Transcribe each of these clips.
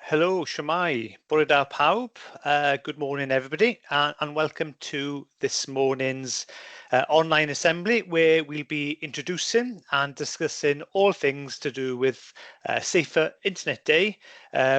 Hello, Shemai. Bore da pawb. Good morning, everybody, and welcome to this morning's online assembly where we'll be introducing and discussing all things to do with Safer Internet Day,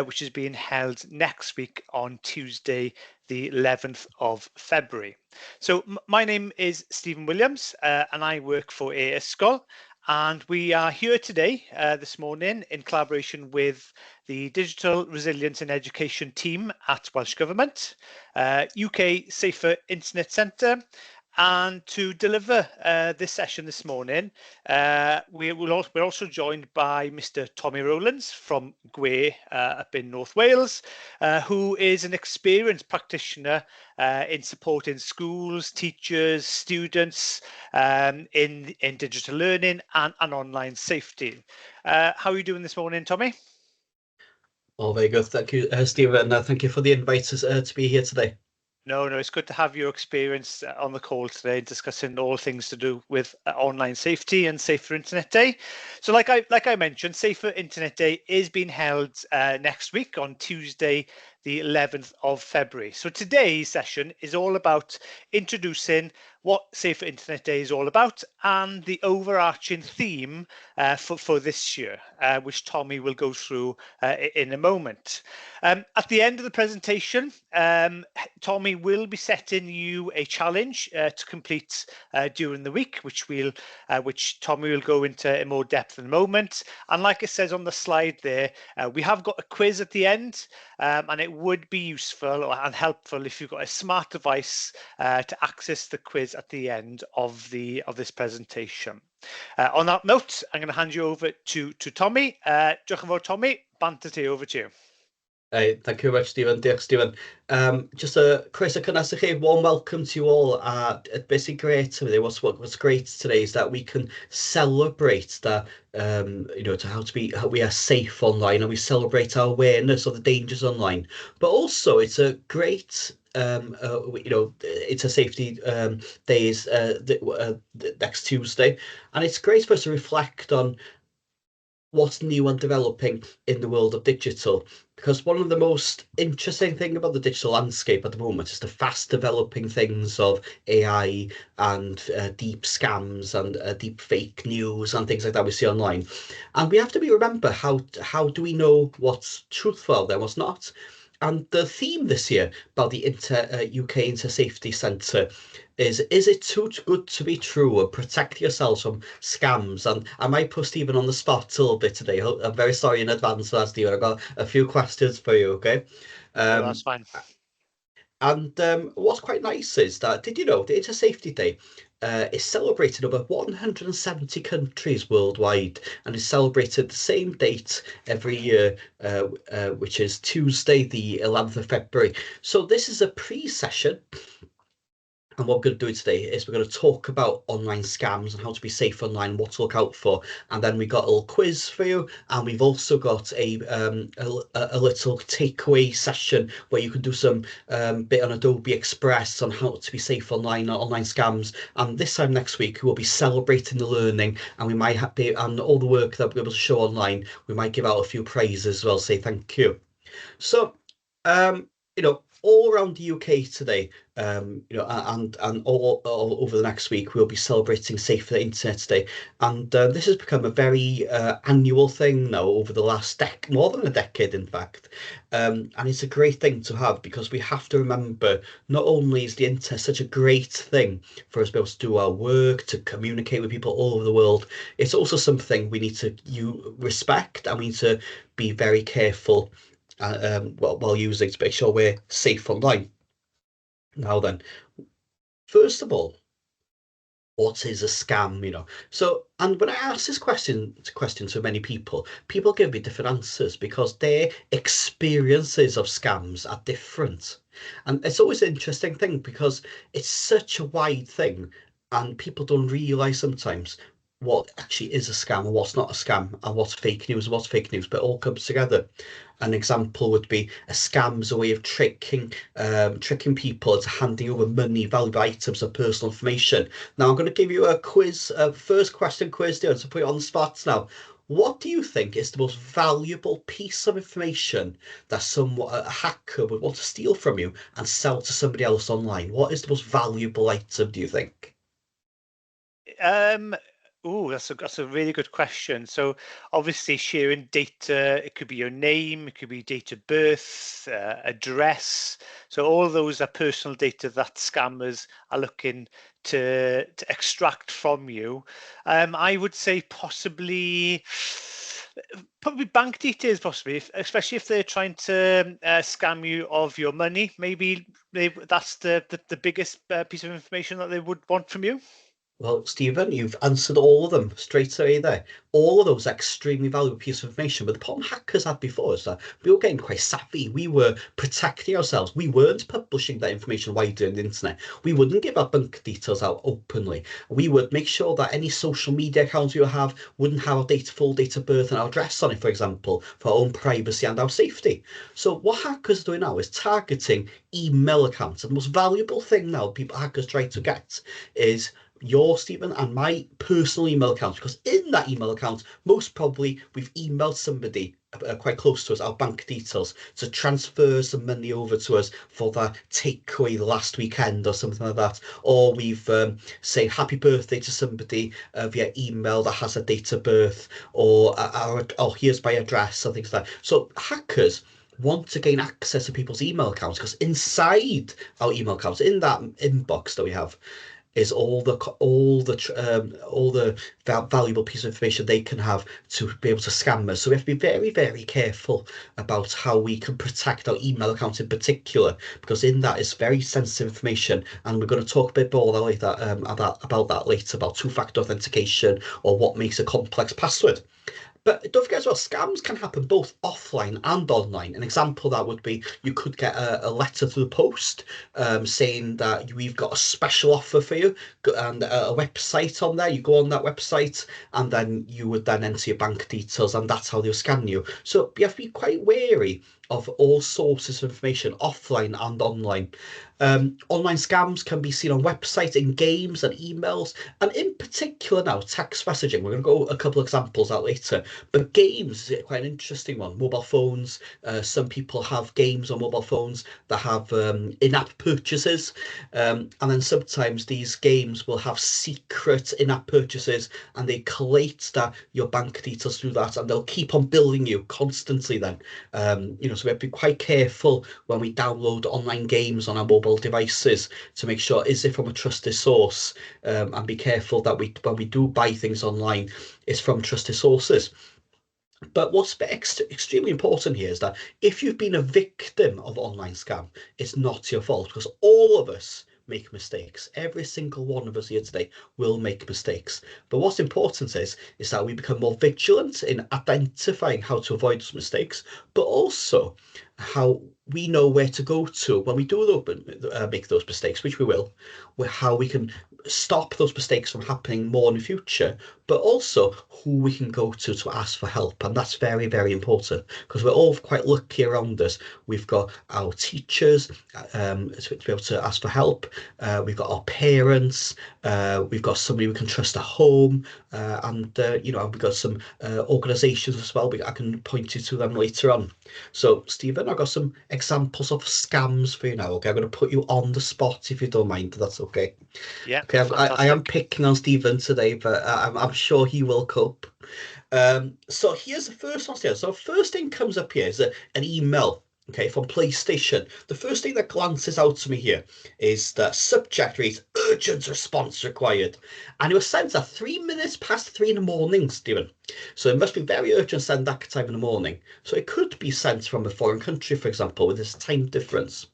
which is being held next week on Tuesday, the 11th of February. So my name is Stephen Williams, and I work for e-sgol. And we are here today, this morning, in collaboration with the Digital Resilience and Education team at Welsh Government, UK Safer Internet Centre, and to deliver this session this morning, we're also joined by Mr. Tommy Rowlands from Gwe up in North Wales, who is an experienced practitioner in supporting schools, teachers, students in digital learning and online safety. How are you doing this morning, Tommy? Oh, very good. Thank you, Stephen. Thank you for the invite to be here today. No, it's good to have your experience on the call today, discussing all things to do with online safety and Safer Internet Day. So, like I mentioned, Safer Internet Day is being held next week on Tuesday, the 11th of February. So today's session is all about introducing what Safer Internet Day is all about and the overarching theme for this year, which Tommy will go through in a moment. At the end of the presentation, Tommy will be setting you a challenge to complete during the week, which Tommy will go into in more depth in a moment. And like it says on the slide there, we have got a quiz at the end, and it would be useful and helpful if you've got a smart device to access the quiz at the end of this presentation. On that note, I'm going to hand you over to Tommy. Diolch yn fawr, Tommy. Bant ti, over to you. Thank you very much, Stephen. Diolch, Stephen. Just a croeso cynnes i chi. Warm welcome to you all. It's basically great today. What's great today is that we can celebrate that, how we are safe online, and we celebrate our awareness of the dangers online. But also, it's a great it's a safety days next Tuesday, and it's great for us to reflect on what's new and developing in the world of digital, because one of the most interesting thing about the digital landscape at the moment is the fast developing things of AI and deep scams and deep fake news and things like that we see online. And we have to remember how do we know what's truthful and what's not. And the theme this year about the UK Inter Safety Centre is it too good to be true, or protect yourselves from scams? And I might put Stephen on the spot a little bit today. I'm very sorry in advance for that, Stephen. I've got a few questions for you, okay? No, that's fine. And what's quite nice is that, did you know the Inter Safety Day is celebrated in over 170 countries worldwide, and is celebrated the same date every year, which is Tuesday, the 11th of February. So this is a pre-session. And what we're going to do today is we're going to talk about online scams and how to be safe online, what to look out for. And then we got a little quiz for you. And we've also got a little takeaway session where you can do some bit on Adobe Express on how to be safe online, online scams. And this time next week, we'll be celebrating the learning, and we might and all the work that we're able to show online. We might give out a few prizes as well, say thank you. So, all around the UK today, and all over the next week, we'll be celebrating Safer Internet Day, and this has become a very annual thing now over the last more than a decade, in fact. And it's a great thing to have, because we have to remember, not only is the internet such a great thing for us to be able to do our work, to communicate with people all over the world, it's also something we need to respect, and we need to be very careful while using, to make sure we're safe online. Now then, first of all, what is a scam? So, and when I ask this question to many people give me different answers, because their experiences of scams are different. And it's always an interesting thing, because it's such a wide thing, and people don't realize sometimes what actually is a scam and what's not a scam, and what's fake news and what's fake news, but it all comes together. An example would be a scam is a way of tricking people into handing over money, valuable items, or personal information. Now I'm going to give you a quiz, first question quiz there, to put you on the spot now. What do you think is the most valuable piece of information that a hacker would want to steal from you and sell to somebody else online? What is the most valuable item, do you think? Um, that's a really good question. So obviously sharing data, it could be your name, it could be date of birth, address. So all those are personal data that scammers are looking to extract from you. I would say possibly probably bank details, possibly, especially if they're trying to scam you of your money. Maybe that's the biggest piece of information that they would want from you. Well, Stephen, you've answered all of them straight away there. All of those are extremely valuable pieces of information. But the problem hackers had before is that we were getting quite savvy. We were protecting ourselves. We weren't publishing that information widely on the internet. We wouldn't give our bank details out openly. We would make sure that any social media accounts we would have wouldn't have our full date of birth and our address on it, for example, for our own privacy and our safety. So what hackers are doing now is targeting email accounts. And the most valuable thing now people hackers try to get is your Stephen and my personal email account, because in that email account most probably we've emailed somebody quite close to us our bank details to transfer some money over to us for that takeaway the last weekend or something like that, or we've say happy birthday to somebody via email that has a date of birth, or oh, here's my address and things like that. So hackers want to gain access to people's email accounts because inside our email accounts, in that inbox that we have, is all the valuable piece of information they can have to be able to scam us. So we have to be very, very careful about how we can protect our email account in particular, because in that is very sensitive information, and we're going to talk a bit more later about that later, about two-factor authentication or what makes a complex password. But don't forget as well, scams can happen both offline and online. An example that would be you could get a letter through the post saying that we've got a special offer for you and a website on there. You go on that website and then you would then enter your bank details, and that's how they'll scan you. So you have to be quite wary of all sources of information, offline and online. Online scams can be seen on websites, in games and emails, and in particular now, text messaging. We're going to go a couple of examples out later. But games is quite an interesting one. Mobile phones. Some people have games on mobile phones that have in-app purchases, and then sometimes these games will have secret in-app purchases, and they collate that your bank details through that, and they'll keep on billing you constantly. Then, so we have to be quite careful when we download online games on our mobile devices to make sure is it from a trusted source, and be careful that when we do buy things online, it's from trusted sources. But what's extremely important here is that if you've been a victim of online scam, it's not your fault, because all of us make mistakes. Every single one of us here today will make mistakes. But what's important is that we become more vigilant in identifying how to avoid those mistakes, but also how we know where to go to when we do make those mistakes, which we will, how we can stop those mistakes from happening more in the future, but also who we can go to ask for help. And that's very, very important because we're all quite lucky around us. We've got our teachers to be able to ask for help. We've got our parents. We've got somebody we can trust at home. And we've got some organisations as well. I can point you to them later on. So, Stephen, I've got some examples of scams for you now. Okay, I'm going to put you on the spot if you don't mind. That's okay. Yeah, Okay, I am fantastic. picking on Stephen today, but I'm sure he will cope. So here's the first one here. So first thing comes up here is an email, okay, from PlayStation. The first thing that glances out to me here is the subject reads urgent response required. And it was sent at 3 minutes past 3 in the morning, Stephen. So it must be very urgent to send that time in the morning. So it could be sent from a foreign country, for example, with this time difference.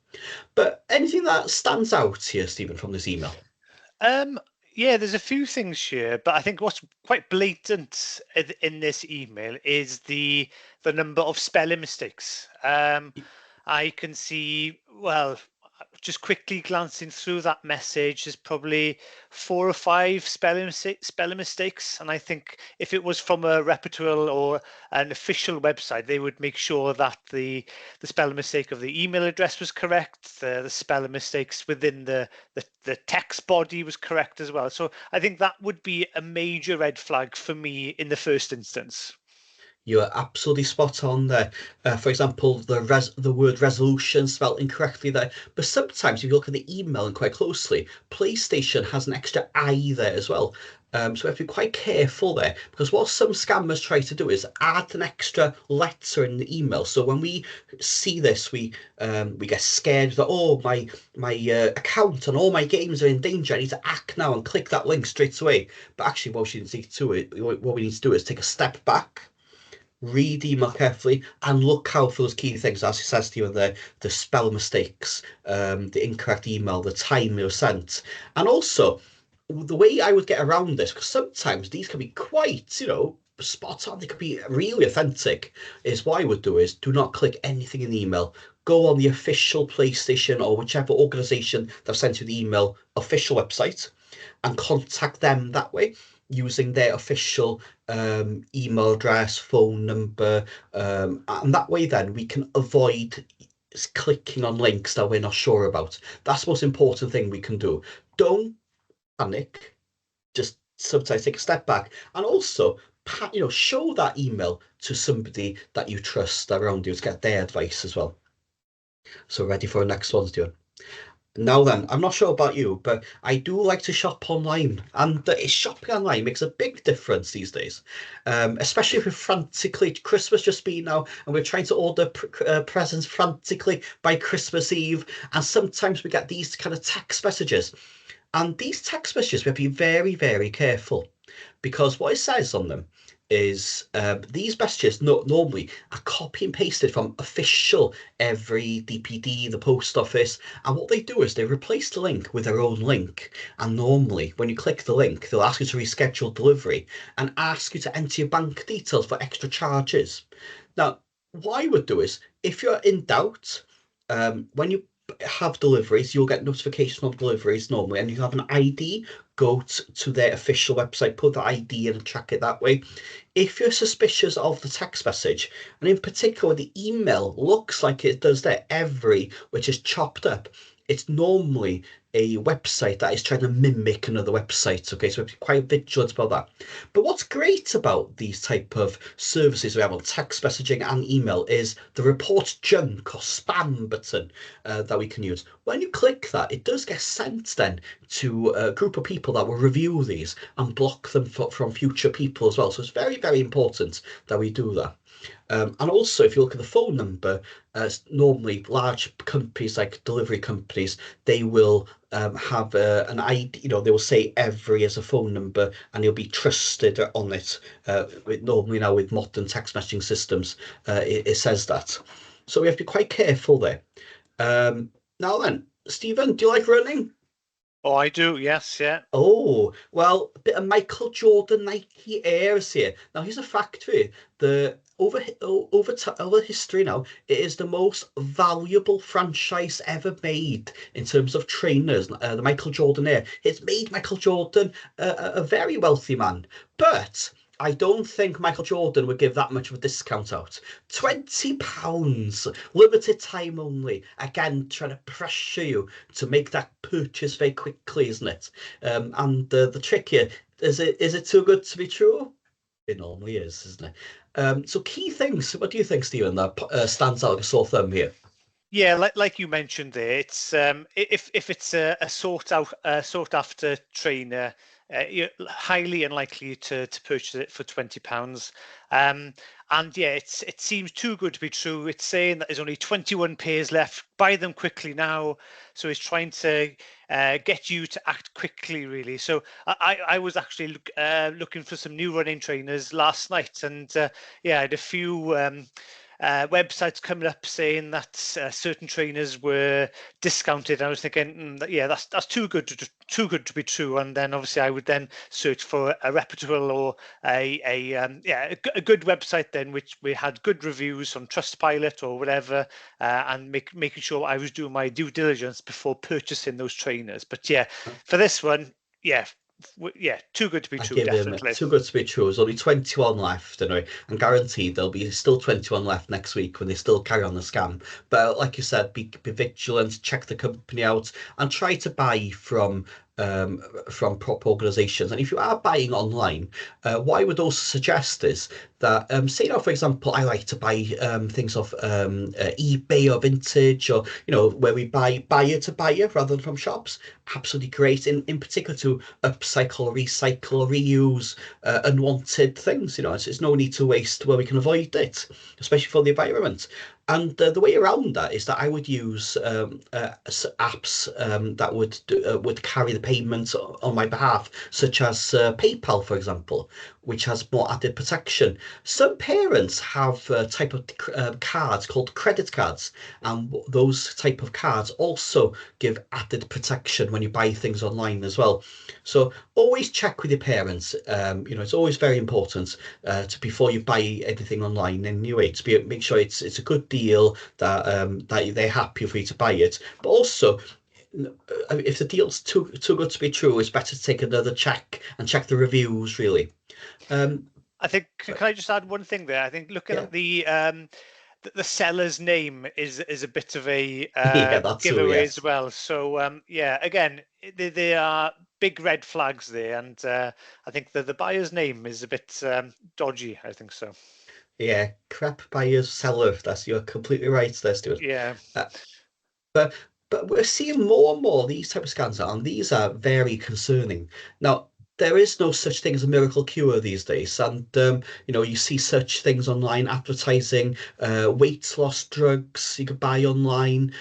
But anything that stands out here, Stephen, from this email? Um, yeah, there's a few things here, but I think what's quite blatant in this email is the number of spelling mistakes. I can see, well, just quickly glancing through that message, there's probably 4 or 5 spelling mistakes. And I think if it was from a reputable or an official website, they would make sure that the spelling mistake of the email address was correct, the spelling mistakes within the text body was correct as well. So I think that would be a major red flag for me in the first instance. You're absolutely spot on there. For example, the word resolution spelled incorrectly there. But sometimes, if you look at the email and quite closely, PlayStation has an extra I there as well. So we have to be quite careful there because what some scammers try to do is add an extra letter in the email. So when we see this, we get scared that, oh, my account and all my games are in danger. I need to act now and click that link straight away. But actually, what we need to do what we need to do is take a step back, read email carefully, and look out for those key things, as it says to you, the spell mistakes, the incorrect email, the time it was sent. And also, the way I would get around this, because sometimes these can be quite, spot on, they could be really authentic, is what I would do is do not click anything in the email. Go on the official PlayStation or whichever organization that sent you the email official website and contact them that way using their official email address, phone number, and that way then we can avoid clicking on links that we're not sure about. That's the most important thing we can do. Don't panic. Just sometimes take a step back, and also, show that email to somebody that you trust around you to get their advice as well. So ready for the next one, Stuart? Now then, I'm not sure about you, but I do like to shop online, and shopping online makes a big difference these days. Especially if we're frantically Christmas just been now, and we're trying to order presents frantically by Christmas Eve, and sometimes we get these kind of text messages, and these text messages we have to be very, very careful because what it says on them is these messages normally are copy and pasted from official every DPD, the post office, and what they do is they replace the link with their own link. And normally, when you click the link, they'll ask you to reschedule delivery and ask you to enter your bank details for extra charges. Now, what I would do is, if you're in doubt, when you have deliveries, you'll get notification on deliveries normally, and you have an ID. Go to their official website, put the ID in and track it that way. If you're suspicious of the text message, and in particular the email looks like it does there, which is chopped up, it's normally a website that is trying to mimic another website. Okay, so we have to be quite vigilant about that. But what's great about these type of services we have on text messaging and email is the report junk or spam button that we can use. When you click that, it does get sent then to a group of people that will review these and block them from future people as well. So it's very, very important that we do that. And also, if you look at the phone number, normally large companies like delivery companies, they will have an ID, they will say every as a phone number and you'll be trusted on it. Normally now with modern text messaging systems, it says that. So we have to be quite careful there. Now then, Stephen, do you like running? Oh, I do. Yes, yeah. Oh, well, a bit of Michael Jordan Nike Airs here. Now, here's a fact for you. The over history now, it is the most valuable franchise ever made in terms of trainers. The Michael Jordan Air. It's made Michael Jordan a very wealthy man. But I don't think Michael Jordan would give that much of a discount out. £20, limited time only. Again, trying to pressure you to make that purchase very quickly, isn't it? And the trick here is it too good to be true? It normally is, isn't it? So key things. What do you think, Stephen? That stands out like a sore thumb here. Yeah, like you mentioned there, it's if it's a sought after trainer, you're highly unlikely to purchase it for £20. And yeah, it seems too good to be true. It's saying that there's only 21 pairs left. Buy them quickly now. So it's trying to get you to act quickly, really. So I was actually looking for some new running trainers last night, and yeah, I had a few websites coming up saying that certain trainers were discounted. I was thinking, yeah, that's too good to be true. And then obviously I would then search for a reputable or a good website then which we had good reviews on Trustpilot or whatever, and making sure I was doing my due diligence before purchasing those trainers. But yeah, for this one, yeah. Yeah, too good to be I true, give him definitely. too good to be true. There's only 21 left, anyway, and guaranteed there'll be still 21 left next week when they still carry on the scam. But like you said, be vigilant, check the company out, and try to buy from proper organisations. And if you are buying online, what I would also suggest is that say now, for example, I like to buy things off eBay or Vintage, or where we buyer to buyer rather than from shops. Absolutely great. In particular to upcycle, recycle, reuse unwanted things. It's no need to waste where we can avoid it, especially for the environment. And the way around that is that I would use apps that would carry the payments on my behalf, such as PayPal, for example, which has more added protection. Some parents have a type of cards called credit cards, and those type of cards also give added protection when you buy things online as well. So always check with your parents. It's always very important to before you buy anything online anyway, make sure it's a good deal, that they're happy for you to buy it. But also, if the deal's too good to be true, it's better to take another check and check the reviews really. Um, I think, can I just add one thing there? I think looking yeah, at the seller's name is a bit of a yeah, that's true. giveaway as Yes. well. So yeah, again, there are big red flags there, and I think the buyer's name is a bit dodgy. I think so. Yeah, crap buyers, seller. You're completely right there, Stuart. Yeah, Uh, But but we're seeing more and more these type of scans, and these are very concerning. Now, there is no such thing as a miracle cure these days, and you see such things online advertising weight loss drugs you could buy online,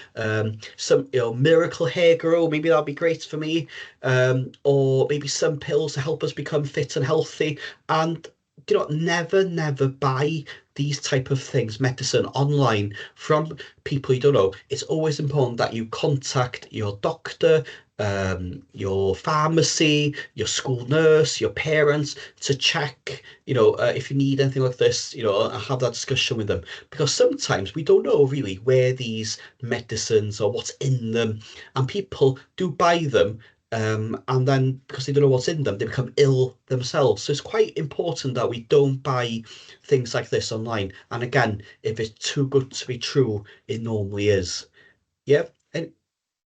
some miracle hair grow, maybe that'll be great for me, or maybe some pills to help us become fit and healthy. And never buy these type of things, medicine online from people you don't know. It's always important that you contact your doctor, your pharmacy, your school nurse, your parents to check, if you need anything like this, have that discussion with them. Because sometimes we don't know really where these medicines or what's in them, and people do buy them. And then because they don't know what's in them, they become ill themselves. So it's quite important that we don't buy things like this online. And again, if it's too good to be true, it normally is. Yeah.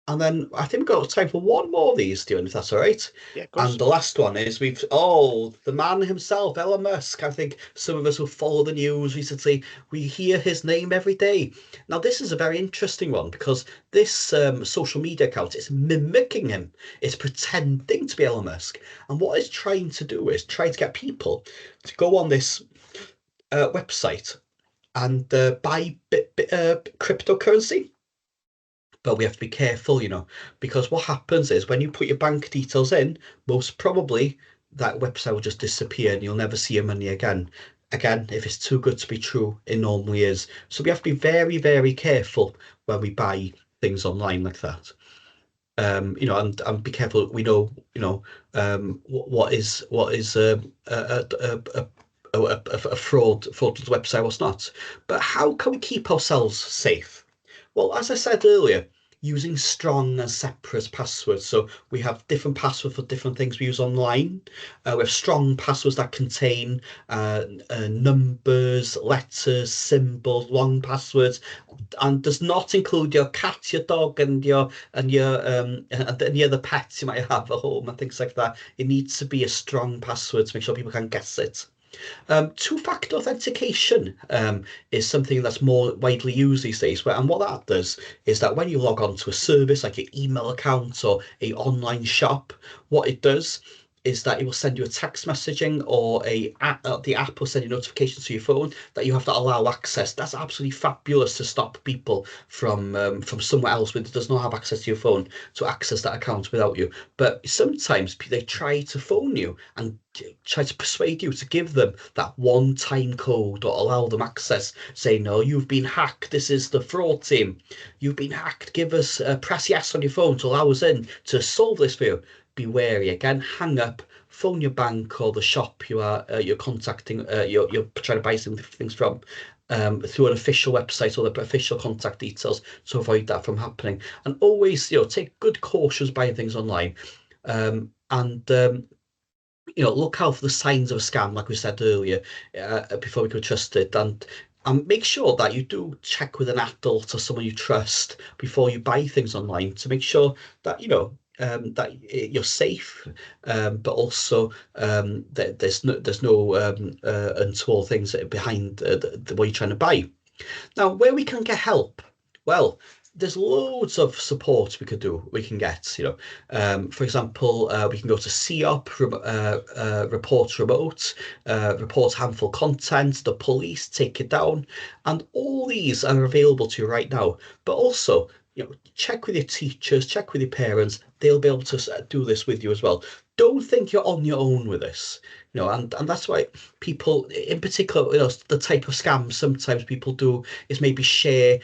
And then I think we've got time for one more of these, Stuart, if that's all right. yeah, of And course. the last one is the man himself, Elon Musk. I think some of us who follow the news recently, we hear his name every day. Now, this is a very interesting one because this social media account is mimicking him. It's pretending to be Elon Musk. And what it's trying to do is try to get people to go on this website and buy cryptocurrency. But we have to be careful, because what happens is when you put your bank details in, most probably that website will just disappear and you'll never see your money again. Again, if it's too good to be true, it normally is. So we have to be very, very careful when we buy things online like that. And be careful. We know, what is a fraudulent website, what's not. But how can we keep ourselves safe? Well, as I said earlier, using strong and separate passwords. So we have different passwords for different things we use online. We have strong passwords that contain numbers, letters, symbols, long passwords, and does not include your cat, your dog, and any other pets you might have at home and things like that. It needs to be a strong password to make sure people can guess it. Two-factor authentication is something that's more widely used these days. And what that does is that when you log on to a service like your email account or a online shop, what it does is that it will send you a text messaging, or the app will send you notifications to your phone that you have to allow access. That's absolutely fabulous to stop people from somewhere else that does not have access to your phone to access that account without you. But sometimes they try to phone you and try to persuade you to give them that one-time code or allow them access, saying, no, you've been hacked, this is the fraud team, you've been hacked, give us press yes on your phone to allow us in to solve this for you. Be wary. Again, hang up, phone your bank or the shop you're contacting, you're trying to buy some things from, through an official website or the official contact details to avoid that from happening. And always, take good cautions buying things online. And look out for the signs of a scam, like we said earlier, before we could trust it. And make sure that you do check with an adult or someone you trust before you buy things online to make sure that, that you're safe, but also that there's no untoward things behind what you're trying to buy. Now, where we can get help, well, there's loads of support we can get. For example, we can go to COP, report remote, report harmful content, the police take it down, and all these are available to you right now. But also, check with your teachers, check with your parents. They'll be able to do this with you as well. Don't think you're on your own with this. And that's why people, in particular, the type of scams sometimes people do is maybe say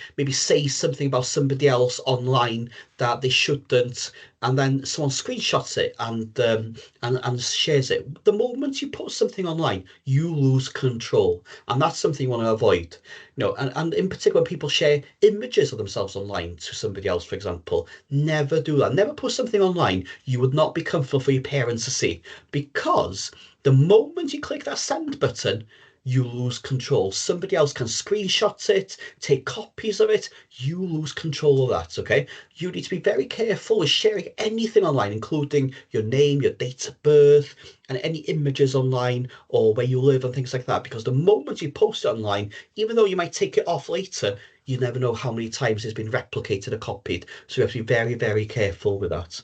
something about somebody else online that they shouldn't, and then someone screenshots it and shares it. The moment you put something online, you lose control, and that's something you want to avoid. And in particular, when people share images of themselves online to somebody else, for example, never do that. Never put something online you would not be comfortable for your parents to see, because the moment you click that send button, you lose control. Somebody else can screenshot it, take copies of it. You lose control of that, okay? You need to be very careful with sharing anything online, including your name, your date of birth, and any images online or where you live and things like that. Because the moment you post it online, even though you might take it off later, you never know how many times it's been replicated or copied. So you have to be very, very careful with that.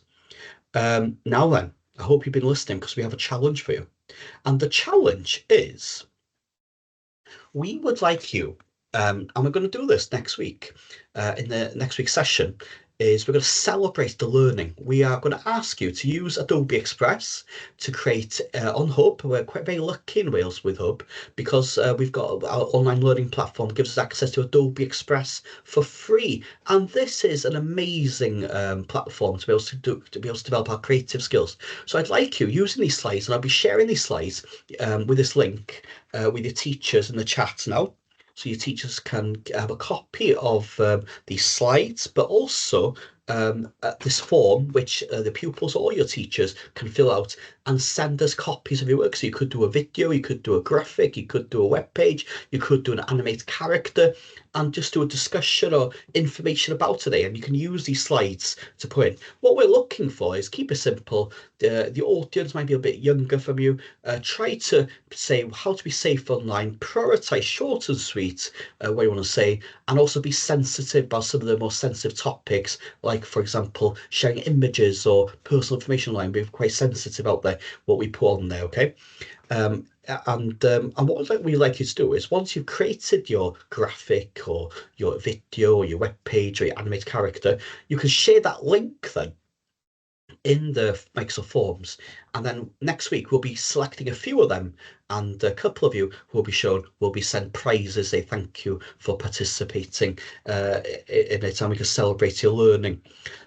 Now then, I hope you've been listening because we have a challenge for you. And the challenge is we would like you, and we're going to do this next week, in the next week's session, is we're going to celebrate the learning. We are going to ask you to use Adobe Express to create on Hub. We're quite very lucky in Wales with Hub because we've got our online learning platform gives us access to Adobe Express for free. And this is an amazing platform to be able to develop our creative skills. So I'd like you using these slides, and I'll be sharing these slides with this link with your teachers in the chat now. So your teachers can have a copy of these slides, but also this form, which the pupils or your teachers can fill out and send us copies of your work. So you could do a video, you could do a graphic, you could do a web page, you could do an animated character, and just do a discussion or information about today. And you can use these slides to put in. What we're looking for is keep it simple. The audience might be a bit younger from you. Try to say how to be safe online, prioritize short and sweet, what you want to say, and also be sensitive about some of the more sensitive topics, like, for example, sharing images or personal information online. We're quite sensitive out there, what we put on there, okay? And what we like you to do is once you've created your graphic or your video or your web page or your animated character, you can share that link then in the Microsoft Forms. And then next week, we'll be selecting a few of them, and a couple of you who will be shown will be sent prizes. Say thank you for participating in it, and we can celebrate your learning.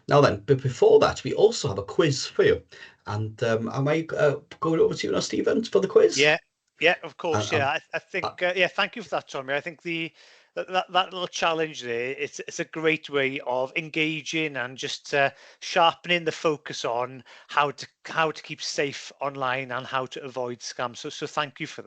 Now then, but before that, we also have a quiz for you. And am I going over to you now, Stephen, for the quiz? Yeah, of course. And, I think, yeah, thank you for that, Tommy. I think that little challenge there, it's a great way of engaging and just sharpening the focus on how to keep safe online and how to avoid scams. So thank you for that.